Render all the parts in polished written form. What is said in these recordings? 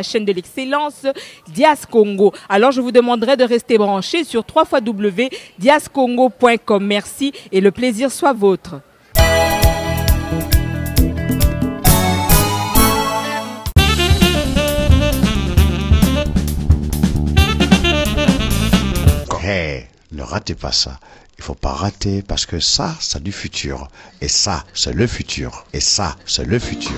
la chaîne de l'excellence Dias Congo. Alors je vous demanderai de rester branchés sur www.diascongo.com. Merci et le plaisir soit vôtre. Hey, ne ratez pas ça. Il faut pas rater parce que ça, c'est du futur. Et ça, c'est le futur. Et ça, c'est le futur.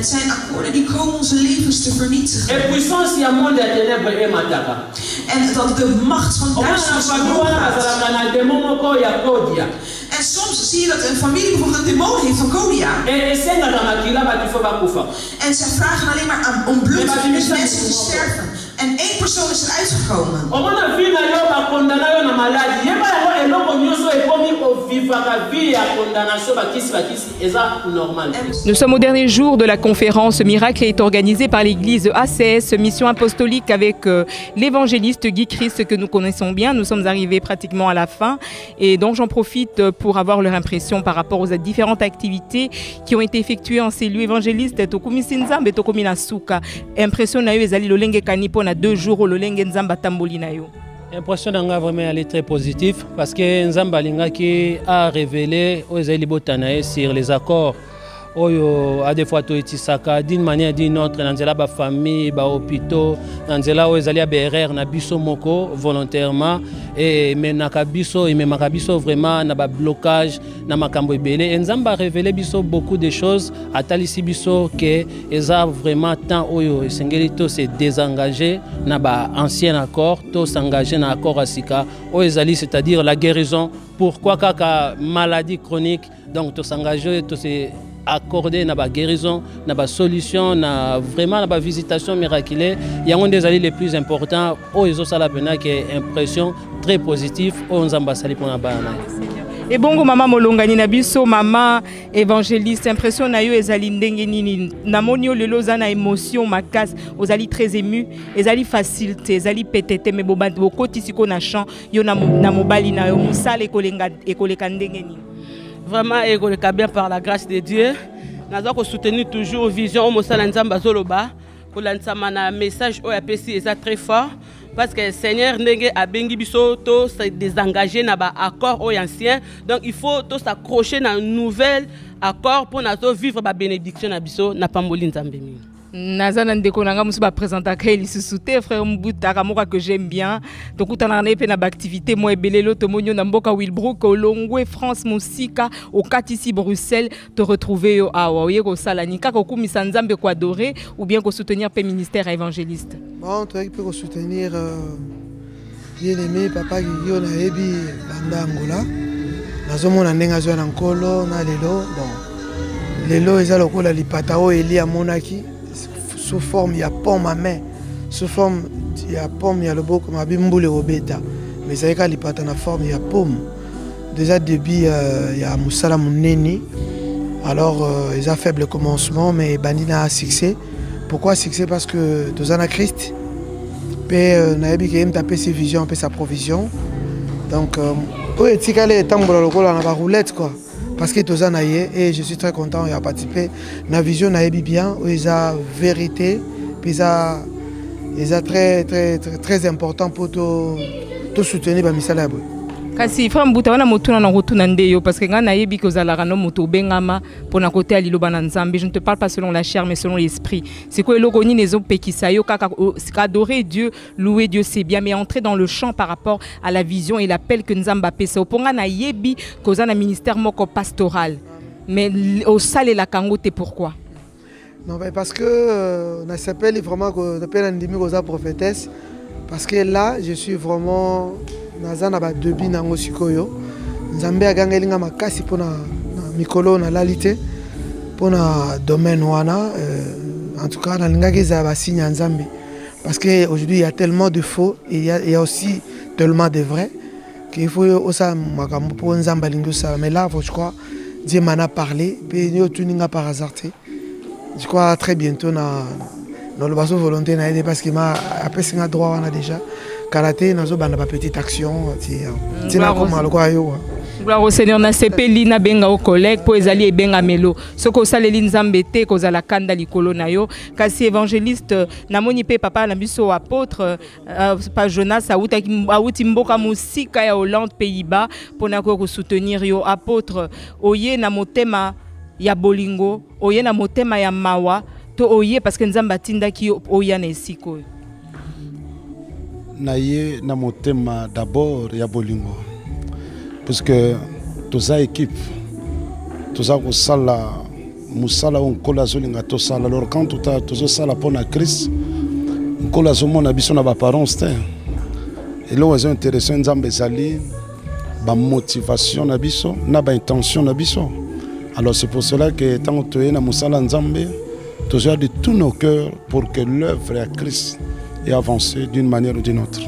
Het zijn akkoorden die komen onze levens te vernietigen. En dat de macht van duisternis en soms zie je dat een familie bijvoorbeeld een demon heeft van Kodia. En zij vragen alleen maar om bloed, dus mensen te sterven. En één persoon is eruit gekomen. Nous sommes au dernier jour de la conférence. Ce miracle est organisé par l'église ACS, mission apostolique avec l'évangéliste Guy Christ que nous connaissons bien. Nous sommes arrivés pratiquement à la fin et donc j'en profite pour avoir leur impression par rapport aux différentes activités qui ont été effectuées en ces lieux évangélistes. Impression na yo ezali lolenge kanipo na 2 jours lolenge nzamba tamboli na yo. L'impression d'anga vraiment elle est très positive parce que Nzamba Lingaki a révélé aux Elibotanae sur les accords oyo a des fois to etisaka d'une manière ou d'une autre nanzela ba famille ba hôpitaux nanzela oyo ezali BRR na biso moko volontairement et mais nakabiso et même makabiso vraiment na ba blocage na makambo ebele Nzamba a révélé biso beaucoup de choses atalisi biso que eza vraiment temps oyo esengeli to se désengager na ba ancien accord to s'engager na accord asika oyo ezali c'est-à-dire la guérison pourquoi kaka maladie chronique donc to s'engager to se accordé na ba guérison, na ba solution, na vraiment na ba visitation miraculeuse. Il y a un des alliés les plus importants. Oh, ils ont ça la peine qui est impression très positive. Oh, on s'en sali pour na ba. Et bongo mama molongani na biso mama évangéliste impression na yo ezali ndenge nini na monio lelo za na émotion makasi ozali très ému ezali facilité ezali pétété mais bokoti siko na chant yo na mobali na yo musala ekoleka ndenge nini. Vraiment, il bien par la grâce de Dieu. Nous avons soutenu toujours vision au Mosala Nzamba Zoloba pour lancer un message au APC est très fort parce que le Seigneur a bengi biso to se désengager na ba accord au ancien donc il faut to s'accrocher dans un nouvel accord pour nous vivre ba bénédiction na biso na pamboli Nzambe. Nazana ndeko nanga musu ba présenter Kaili Susute frère Mbuta kamoka que j'aime bien donc utana na pe na activité mo ebelelo to monyo na mboka Wilbrook Olongwe France Musika au Katisi Bruxelles te retrouver yo awa yeko sala nika ko kumisa Nzambe ko adorer ou bien ko soutenir pe ministère évangéliste. Bon toi qui peut soutenir bien-aimé papa Guillaume na ebi banda Angola nazomona ndenga zo na nkolo na lelo bon lelo eza lokola lipata o eli amonaki sous forme il y a pomme à main sous forme il y a pomme il y a le beau comme abimboule robeta mais ça y est lipata na forme il y a pomme déjà début il y a musala muneni alors ils ont faible commencement mais bandina a succès pourquoi succès parce que dans un Christ pe nayebi ke taper ses visions pe sa provision donc oyo etikali etambola lokola na ba roulette quoi parce que toza na ye et je suis très content ya participer na vision nayebi bien oyo eza vérité puis ça très très très très important pour tout soutenir ba misala boy. Kasi frère Mbuta wana motuna na rotuna ndeyo parce que nga nayebi ko zalaka no moto bengama pona côté ali loba na nzambe. Je ne te parle pas selon la chair mais selon l'esprit. C'est quoi eloko ni nezo pekisa yo kaka adorer Dieu, louer Dieu c'est bien mais entrer dans le champ par rapport à la vision et l'appel que nzamba pesa. Oponga na yebi ko za na ministère moko pastoral. Mais au salé la kangote pourquoi? Non parce que na s'appelle vraiment que appelle ndimi ko za prophétesse parce que là je suis vraiment nazana ba debi nango sikoyo nzambe agangelinga makasi pona mikolo na lalité pona domaine wana en tout cas na lingaki za ba signe nzambe parce que aujourd'hui il y a tellement de faux et il y a aussi tellement de vrai qu'il faut osa makambo po nzamba lingo ça mais là je crois Dieu m'en a parlé puis yo tuninga par hasard je crois très bientôt dans le basso volonté na aider parce qu'il m'a appelé singa droit on a déjà karaté nazo banda ba petite action ti na koma lokwa yo gloire au Seigneur na sepeli na benga au collègue po ezali e benga melo soko saleli nzambe te ko zala kanda likolo na yo kasi évangéliste na moni pe papa na biso apôtre pa Jonas auti mboka musika ya Hollande Pays-Bas pona ko soutenir yo apôtre oye na motema ya bolingo oye na motema ya mawa to oye parce que nzamba tinda ki oya na esiko naye na motema d'abord ya bolingo parce que toza équipe toza ko sala musala on kola zolinga to sala alors quand tozo sala pona Christ kola zo mona biso na ba parents te et là c'est intéressant nzambe zali ba motivation na biso na ba intention na biso alors c'est pour cela que tant que na musala nzambe toza de tous nos cœurs pour que l'œuvre à Christ et avancer d'une manière ou d'une autre.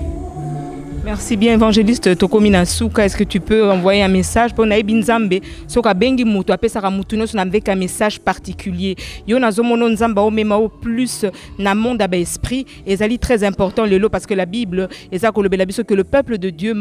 Merci bien évangéliste Tokomina Souka, est-ce que tu peux envoyer un message pour Naïbi Nzambe soka bengi mutu apesaka mutu no avec un message particulier. Yo nazo mono Nzamba o mema o plus na monde aba esprit ezali très important lelo parce que la Bible ezako le belabiso que le peuple de Dieu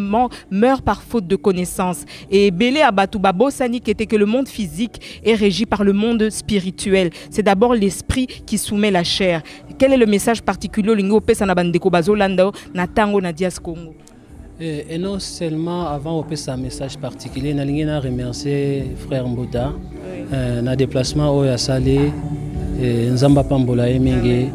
meurt par faute de connaissance et belé abatu babosani qui était que le monde physique est régi par le monde spirituel. C'est d'abord l'esprit qui soumet la chair. Quel est le message particulier lingo pesa na bandeko bazolanda na tango na dias Congo? Et non seulement avant de faire un message particulier, je remercier frère Mbuta na déplacement au Yassali, Nzamba Pambola Emingi,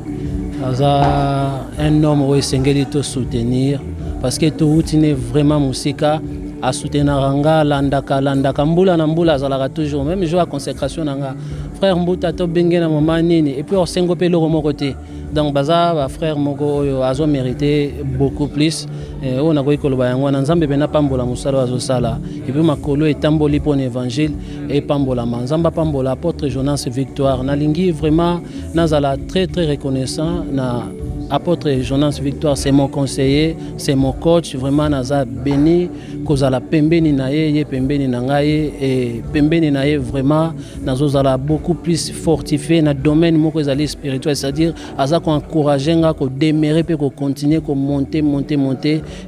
un homme qui est soutenir parce que tout est vraiment musika à soutenir Ranga, Landaka, Mbula Nambula, Zalaga toujours, même jour à consécration Nanga. Frère Mbuta to bengi na moment nini et puis on s'engopé le côté. Donc baza frère Mogo azo mérité beaucoup plus on a koyi koloba yango na nzambe bena pambola musala azo sala et puis makolo etamboli pour l'évangile et pambola nzamba pambola apôtre Jonas Victoire na lingi vraiment nazala très très reconnaissant na apôtre Jonas Victoire, c'est mon conseiller, c'est mon coach, vraiment naza béni kozala pembeni na ye pembeni na ngai et pembeni na ye vraiment nazozala beaucoup plus fortifié na domaine moko ezali spirituel, c'est-à-dire aza ko encourager nga ko démarrer pe ko continuer ko monter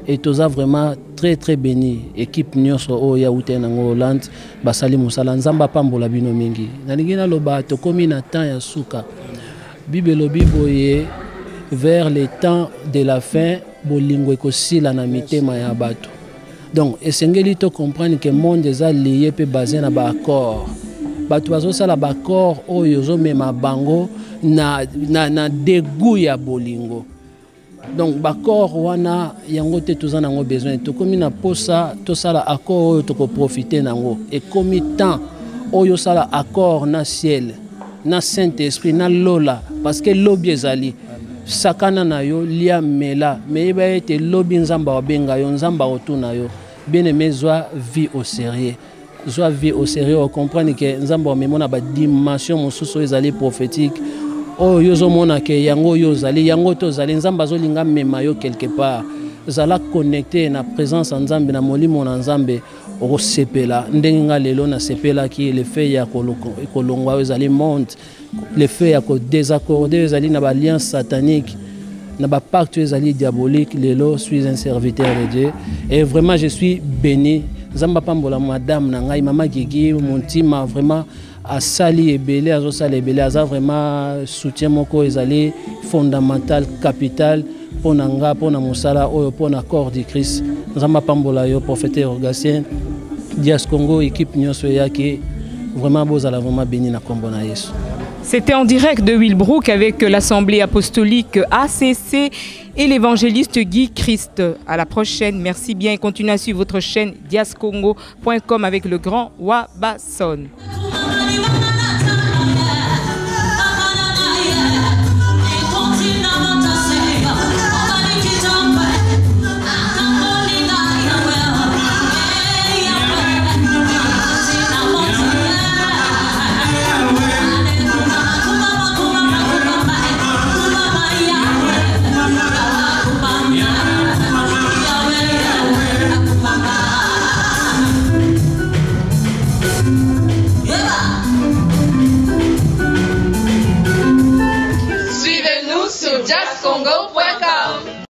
et toza vraiment très très béni équipe nyonso o ya ute na Hollande basali musala nzamba pambola bino mingi nalingi na loba to komi na temps ya suka Bible boye vers les temps de la fin bolingo ekosila na mitema ya bato. Donc esengeli to comprendre que monde eza lié pe basé na ba accord bato bazosala ba accord oyo zo mema bango na dégoût ya bolingo. Donc ba accord wana yango te tozana ngo besoin to komi na posa to sala accord oyo to ko profiter nango et komi temps oyo sala accord na ciel na Saint-Esprit na lola parce que lobi ezali sakana na yo lia mela mais ba ete lobi nzamba obenga yo nzamba otuna yo bien aimé zwa vie au sérieux on comprend que nzamba omemona ba dimension mosusu ezali prophétique oh yo zo mona ke yango yo zali yango to zali nzamba zo linga mema yo quelque part zala connecté na présence nzambe na molimo na nzambe o sepela ndenga lelo na sepela ki le fait ya kolongwa ezali monde le fait ya ko désaccorder ezali na ba alliance satanique n'a pas pacte diabolique, lelo, je suis un serviteur de Dieu. Et vraiment, je suis béni. Zamba Pambola, madame, nangai, maman Gigi, mon team a vraiment à sali et belé, à sali et belé, à vraiment soutien mon co est fondamental, capital pour nanga, pour na musala, pour na corps de Christ. Zamba Pambola, yo prophète Rogatien, Dias Congo, équipe Nyosoya qui vraiment beau à la vraiment béni na kombo na Yesu. C'était en direct de Willbrook avec l'Assemblée apostolique ACC et l'évangéliste Guy Christ. À la prochaine. Merci bien et continuez à suivre votre chaîne diascongo.com avec le grand Wabason. Suivez-nous sur diascongo.com.